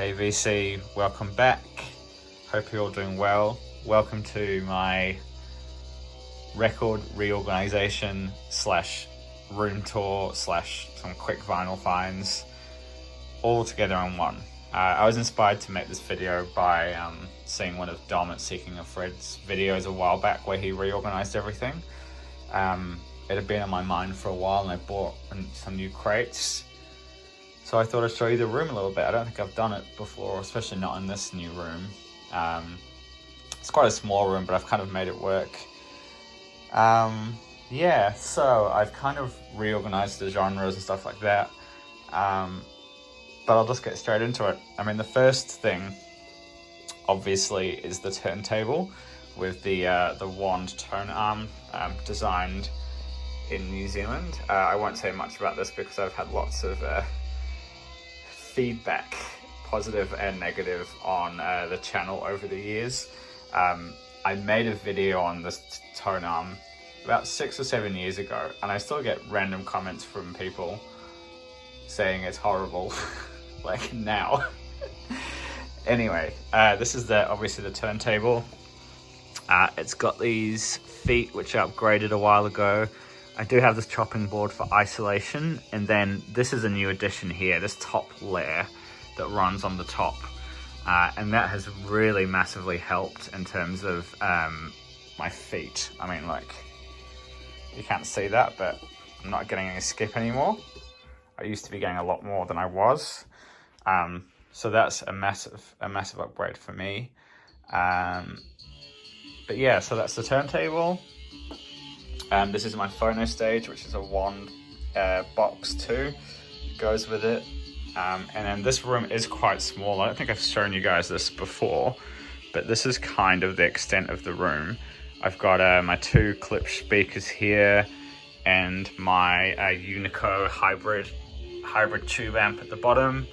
Hey VC, welcome back. Hope you're all doing well. Welcome to my record reorganization / room tour / some quick vinyl finds all together in one. I was inspired to make this video by seeing one of Dom Seeking a Fred's videos a while back where he reorganized everything. It had been on my mind for a while and I bought some new crates. So I thought I'd show you the room a little bit. I don't think I've done it before, especially not in this new room. It's quite a small room, but I've kind of made it work. Yeah, so I've kind of reorganized the genres and stuff like that. But I'll just get straight into it. I mean, the first thing, obviously, is the turntable with the wand tone arm designed in New Zealand. I won't say much about this because I've had lots of feedback, positive and negative, on the channel over the years. I made a video on this tone arm about 6 or 7 years ago, and I still get random comments from people saying it's horrible, like now. Anyway, this is obviously the turntable. It's got these feet which I upgraded a while ago. I do have this chopping board for isolation, and then this is a new addition here, this top layer that runs on the top. And that has really massively helped in terms of my feet. I mean, like, you can't see that, but I'm not getting any skip anymore. I used to be getting a lot more than I was. So that's a massive upgrade for me. But yeah, so that's the turntable. This is my phono stage, which is a wand box too. Goes with it. And then this room is quite small. I don't think I've shown you guys this before, but this is kind of the extent of the room. I've got my 2 clip speakers here and my Unico hybrid tube amp at the bottom.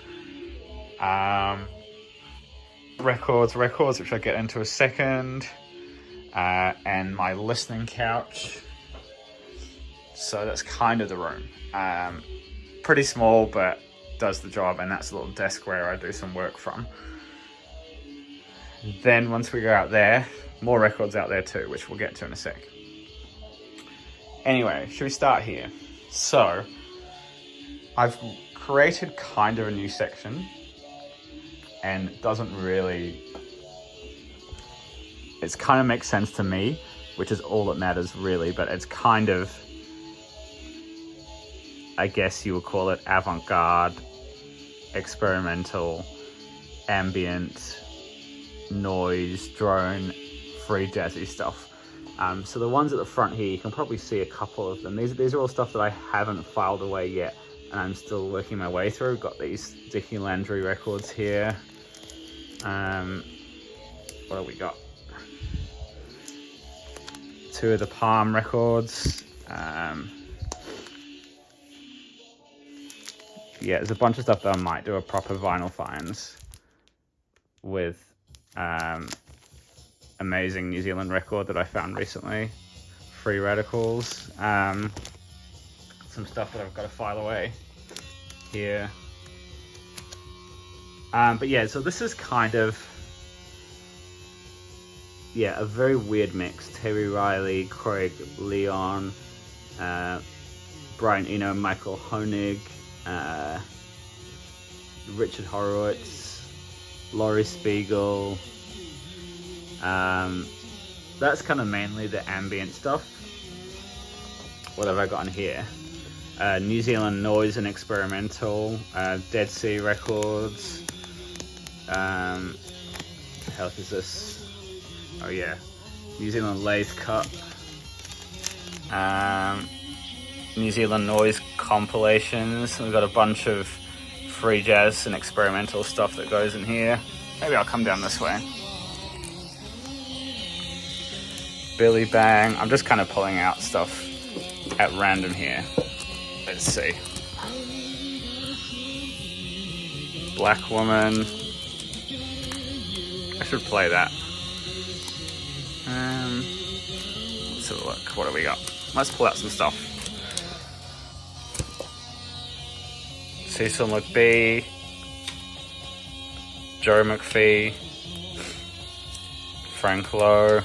Records, which I'll get into a second. And my listening couch. So that's kind of the room. Pretty small, but does the job, and that's a little desk where I do some work from. Then once we go out there, more records out there too, which we'll get to in a sec. Anyway, should we start here? So, I've created kind of a new section, and it doesn't really... It kind of makes sense to me, which is all that matters really, but it's kind of, I guess you would call it avant-garde, experimental, ambient, noise, drone, free jazzy stuff. So the ones at the front here, you can probably see a couple of them. These are all stuff that I haven't filed away yet, and I'm still working my way through. Got these Dickie Landry records here. What have we got? 2 of the Palm records. Yeah, there's a bunch of stuff that I might do a proper vinyl finds with. Amazing New Zealand record that I found recently, Free Radicals. Some stuff that I've got to file away here. But yeah, so this is kind of, yeah, a very weird mix. Terry Riley, Craig Leon, Brian Eno, Michael Honig, Richard Horowitz, Laurie Spiegel. That's kind of mainly the ambient stuff. What have I got in here? New Zealand Noise and Experimental, Dead Sea Records. What the hell is this? Oh yeah, New Zealand Lathe Cut. New Zealand Noise compilations. We've got a bunch of free jazz and experimental stuff that goes in here. Maybe I'll come down this way. Billy Bang. I'm just kind of pulling out stuff at random here. Let's see. Black Woman. I should play that. Let's have a look. What do we got? Let's pull out some stuff. Cecil McBee. Joe McPhee, Frank Lowe.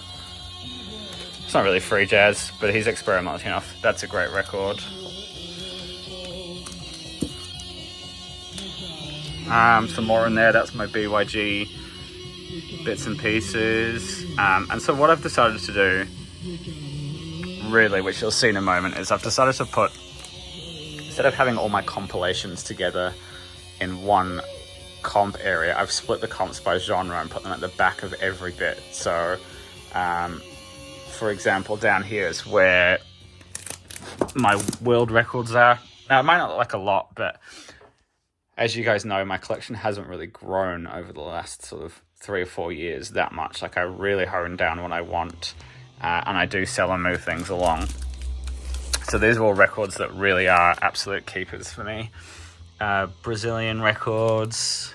It's not really free jazz, but he's experimental enough. That's a great record. Some more in there. That's my BYG bits and pieces. And so what I've decided to do, really, which you'll see in a moment, is I've decided to put, instead of having all my compilations together in one comp area, I've split the comps by genre and put them at the back of every bit. So, for example, down here is where my world records are. Now, it might not look like a lot, but as you guys know, my collection hasn't really grown over the last sort of 3 or 4 years that much. Like, I really hone down what I want, and I do sell and move things along. So these are all records that really are absolute keepers for me. Brazilian records.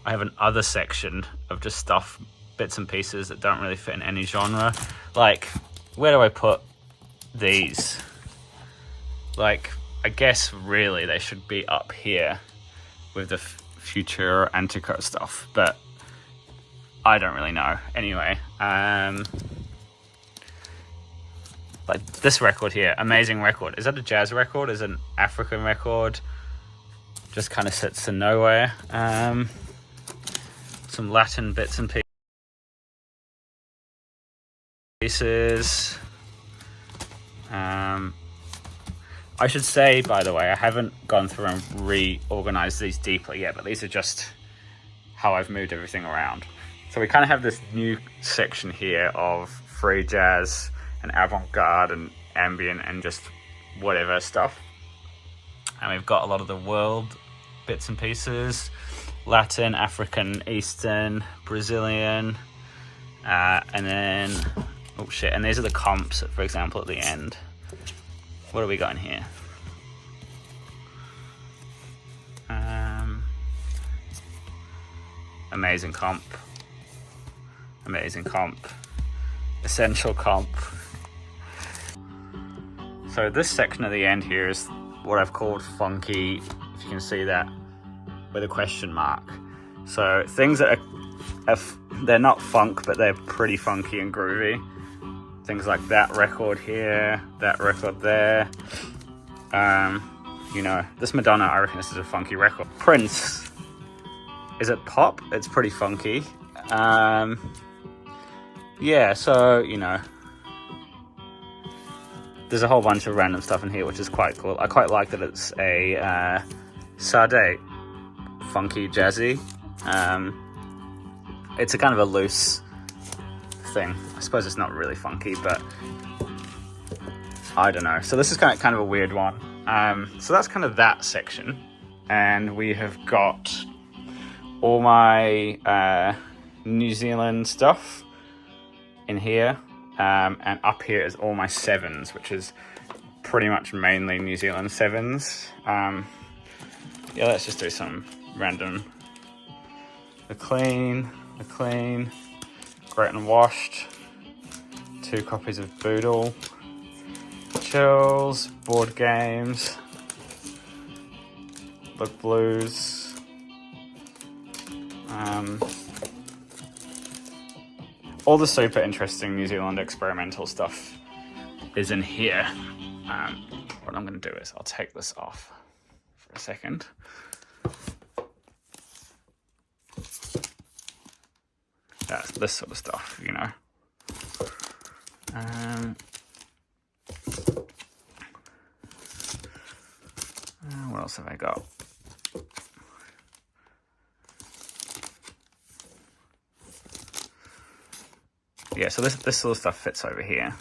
I have an other section of just stuff, bits and pieces that don't really fit in any genre. Like, where do I put these? Like, I guess really they should be up here with the future Antico stuff, but I don't really know. Anyway, like this record here, amazing record. Is that a jazz record? Is it an African record? Just kind of sits in nowhere. Some Latin bits and pieces. I should say, by the way, I haven't gone through and reorganized these deeply yet, but these are just how I've moved everything around. So we kind of have this new section here of free jazz and avant-garde and ambient and just whatever stuff. And we've got a lot of the world bits and pieces, Latin, African, Eastern, Brazilian, and then, oh shit, and these are the comps, for example, at the end. What do we got in here? Amazing comp. Amazing comp. Essential comp. So this section at the end here is what I've called funky, if you can see that, with a question mark. So things that are they're not funk, but they're pretty funky and groovy. Things like that record here, that record there. You know, this Madonna, I reckon this is a funky record. Prince, is it pop? It's pretty funky. Yeah, so, you know, there's a whole bunch of random stuff in here, which is quite cool. I quite like that it's a Sade, funky, jazzy. It's a kind of a loose thing. I suppose it's not really funky, but I don't know. So this is kind of a weird one. So that's kind of that section. And we have got all my New Zealand stuff in here. And up here is all my sevens, which is pretty much mainly New Zealand sevens. Yeah, let's just do some random. The clean, Great and Washed, 2 copies of Boodle, Chills, board games, Look Blues, all the super interesting New Zealand experimental stuff is in here. What I'm going to do is I'll take this off for a second. That's this sort of stuff, you know. What else have I got? Yeah, so this sort of stuff fits over here.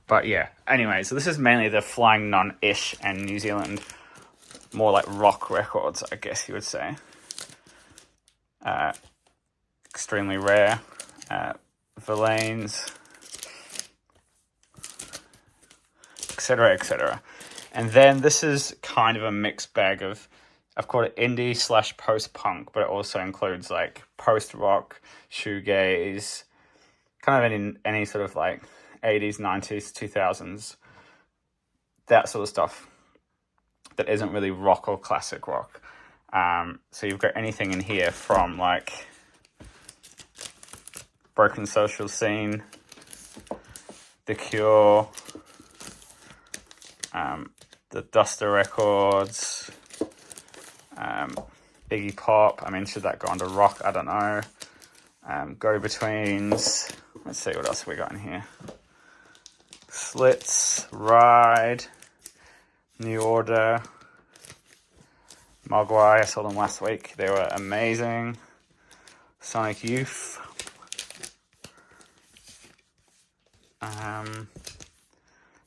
But yeah, anyway, so this is mainly the Flying Nun-ish and New Zealand, more like rock records, I guess you would say. Extremely rare. Verlaines, etc., etc. And then this is kind of a mixed bag of, I've called it indie / post-punk, but it also includes like post-rock, shoegaze, kind of any sort of like 80s, 90s, 2000s, that sort of stuff. that isn't really rock or classic rock. So you've got anything in here from like Broken Social Scene, The Cure, the Duster Records, Iggy Pop. I mean, should that go under rock? I don't know. Go-Betweens. Let's see what else we got in here. Slits, Ride, New Order, Mogwai. I saw them last week. They were amazing. Sonic Youth.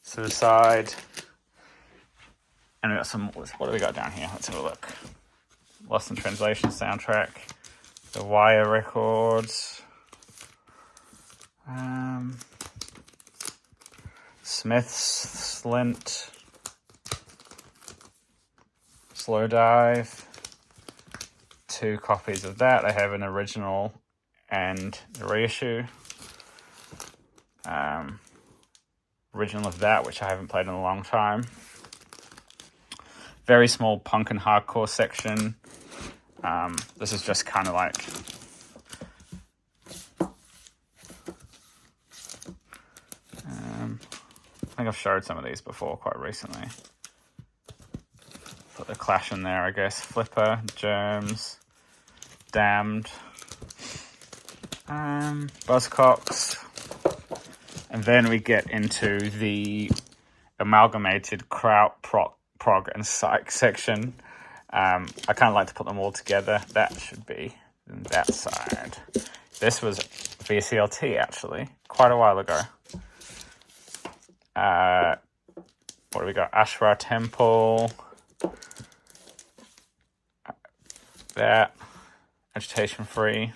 Suicide. And we got some, what do we got down here? Let's have a look. Lost in Translation soundtrack. The Wire Records. Smith's, Slint. Slow Dive. 2 copies of that. I have an original and a reissue. Original of that, which I haven't played in a long time. Very small punk and hardcore section. This is just kind of like I think I've showed some of these before quite recently. Put the Clash in there, I guess. Flipper, Germs, Damned, Buzzcocks, and then we get into the amalgamated kraut, prog, and psych section. I kind of like to put them all together. That should be that side. This was VCLT, actually, quite a while ago. What do we got? Ashra Temple. That. Agitation Free.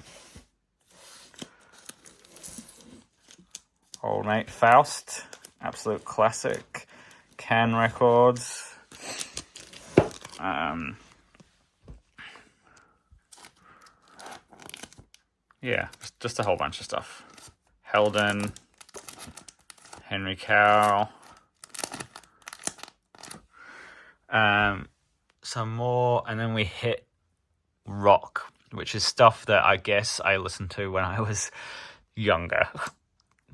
Old Mate Faust. Absolute classic. Can Records. Yeah, just a whole bunch of stuff. Helden, Henry Cow, some more, and then we hit rock, which is stuff that I guess I listened to when I was younger.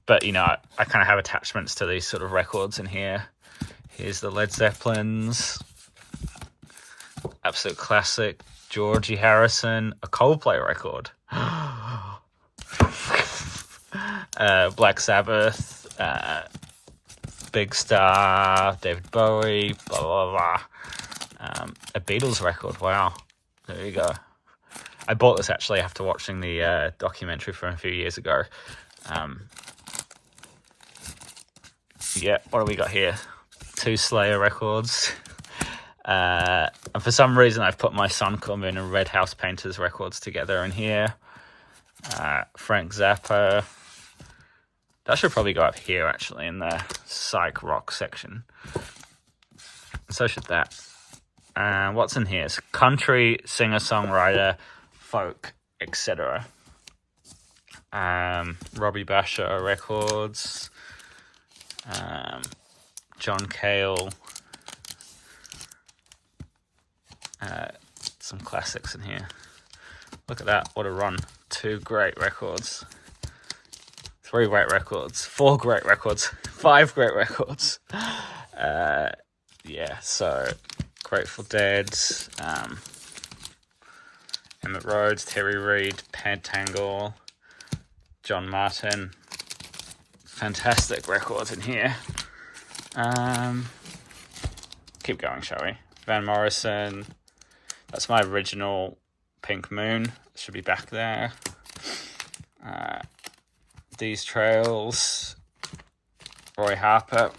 But, you know, I kind of have attachments to these sort of records in here. Here's the Led Zeppelins. Absolute classic. Georgie Harrison, a Coldplay record. Black Sabbath, Big Star, David Bowie, blah, blah, blah. A Beatles record, wow. There you go. I bought this actually after watching the documentary from a few years ago. Yeah, what do we got here? 2 Slayer records. And for some reason, I've put my Sun Cool Moon and Red House Painters records together in here. Frank Zappa. That should probably go up here, actually, in the psych rock section. So should that. What's in here? It's country, singer-songwriter, folk, etc. Robbie Basher records. John Cale. Some classics in here. Look at that, what a run. 2 great records. 3 great records. 4 great records. 5 great records. Yeah, so Grateful Dead, Emmett Rhodes, Terry Reid, Pentangle, John Martin. Fantastic records in here. Keep going, shall we? Van Morrison. That's my original Pink Moon. It should be back there. These Trails. Roy Harper.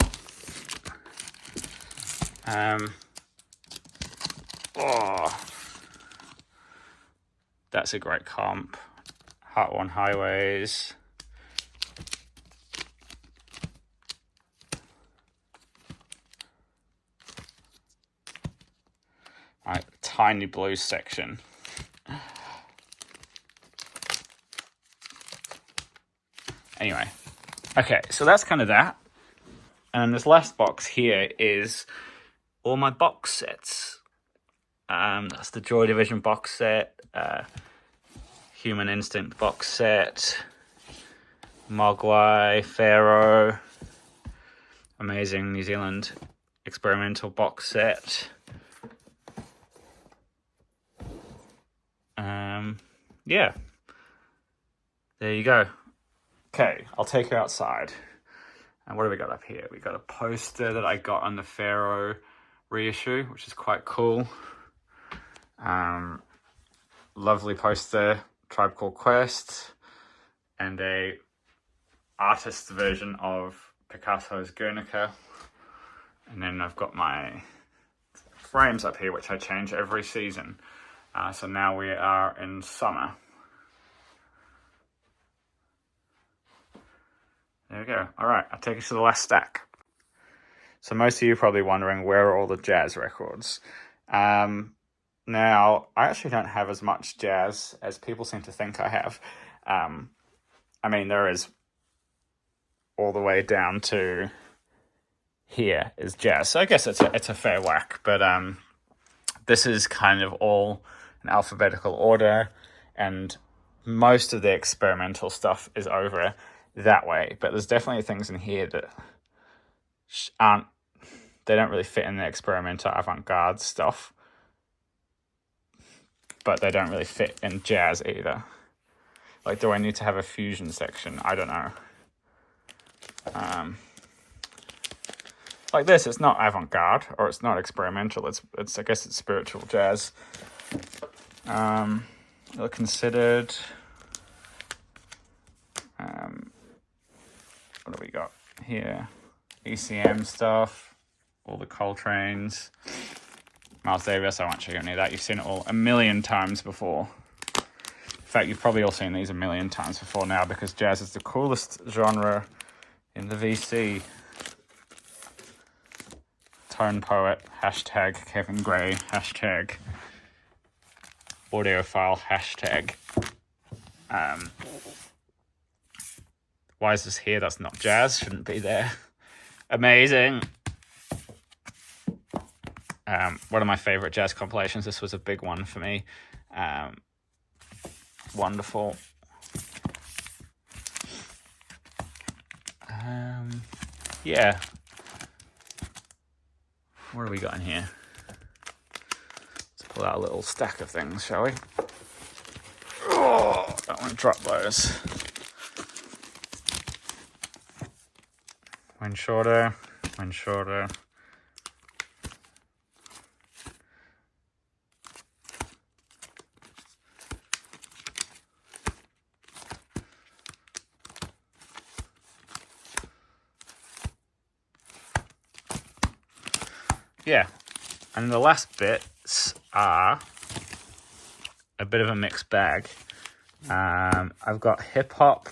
That's a great comp. Heart One Highways. Right, tiny blues section. Anyway, okay, so that's kind of that. And this last box here is all my box sets. That's the Joy Division box set, Human Instinct box set, Mogwai, Pharaoh, amazing New Zealand experimental box set. Yeah, there you go. Okay, I'll take you outside. And what do we got up here? We got a poster that I got on the Pharaoh reissue, which is quite cool. Lovely poster, Tribe Called Quest, and a artist's version of Picasso's Guernica. And then I've got my frames up here, which I change every season. So now we are in summer. There we go. All right, I'll take you to the last stack. So most of you are probably wondering, where are all the jazz records? Now, I actually don't have as much jazz as people seem to think I have. I mean, there is all the way down to here is jazz. So I guess it's a fair whack. But this is kind of all in alphabetical order. And most of the experimental stuff is over that way, but there's definitely things in here that they don't really fit in the experimental avant-garde stuff, but they don't really fit in jazz either. Like, do I need to have a fusion section? I don't know. Like this, it's not avant-garde, or it's not experimental, it's I guess it's spiritual jazz. Considered. What do we got here? ECM stuff, all the Coltrane's, Miles Davis. I won't show you any of that. You've seen it all a million times before. In fact, you've probably all seen these a million times before now, because jazz is the coolest genre in the VC. Tone Poet, hashtag Kevin Gray, hashtag audiophile, hashtag why is this here? That's not jazz. Shouldn't be there. Amazing. One of my favorite jazz compilations. This was a big one for me. Wonderful. Yeah. What have we got in here? Let's pull out a little stack of things, shall we? Oh, don't want to drop those. When shorter. Yeah, and the last bits are a bit of a mixed bag. I've got hip hop.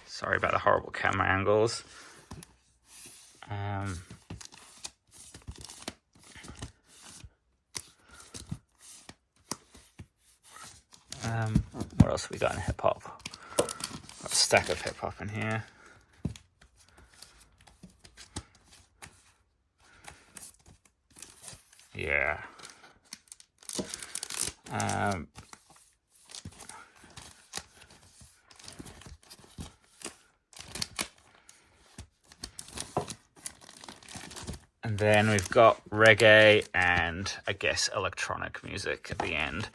Sorry about the horrible camera angles. What else have we got in hip hop? Got a stack of hip hop in here. Yeah. And then we've got reggae and, I guess, electronic music at the end.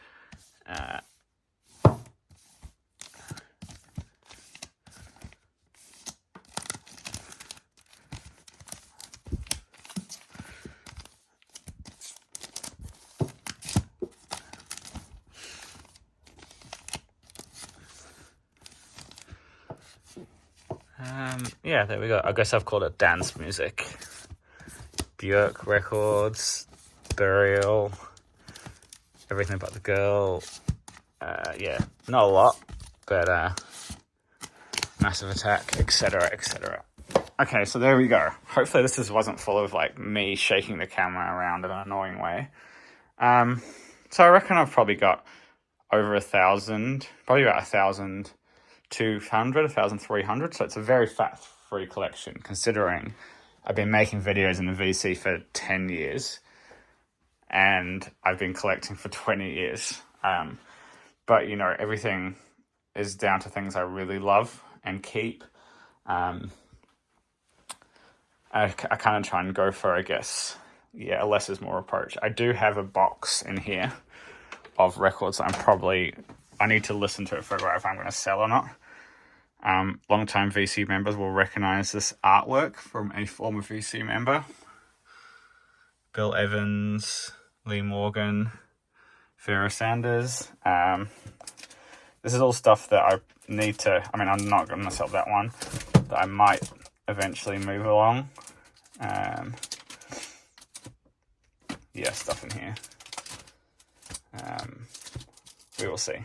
Yeah, there we go. I guess I've called it dance music. Björk records, Burial, Everything But the Girl. Yeah, not a lot, but Massive Attack, etc., etc. Okay, so there we go. Hopefully this wasn't full of like me shaking the camera around in an annoying way. So I reckon I've probably got over 1,000, probably about 1,200, 1,300. So it's a very fat-free collection, considering I've been making videos in the VC for 10 years, and I've been collecting for 20 years. But, you know, everything is down to things I really love and keep. I kind of try and go for, I guess, a less is more approach. I do have a box in here of records I need to listen to it, figure out if I'm going to sell or not. Long-time VC members will recognize this artwork from a former VC member. Bill Evans, Lee Morgan, Vera Sanders. This is all stuff that I need to, I'm not going to sell that one, that I might eventually move along. Stuff in here. We will see.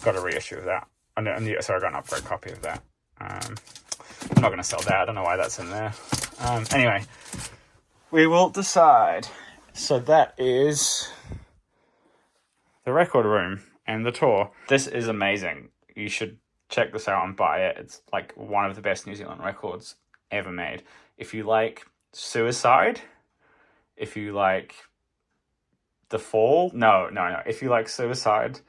Got a reissue of that. Sorry, I got an upgrade copy of that. I'm not going to sell that. I don't know why that's in there. Anyway, we will decide. So that is the record room and the tour. This is amazing. You should check this out and buy it. It's like one of the best New Zealand records ever made. If you like Suicide, if you like The Fall, no. If you like Suicide,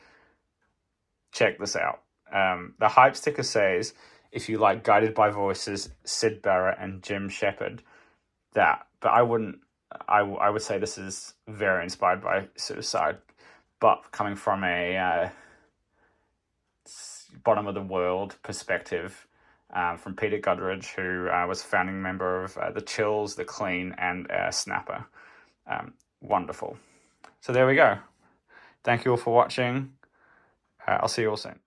check this out. The hype sticker says, if you like Guided by Voices, Sid Barrett and Jim Shepard, that. But I would say this is very inspired by Suicide, but coming from a bottom of the world perspective, from Peter Goodrich, who was a founding member of The Chills, The Clean, and Snapper. Wonderful. So there we go. Thank you all for watching. I'll see you all soon.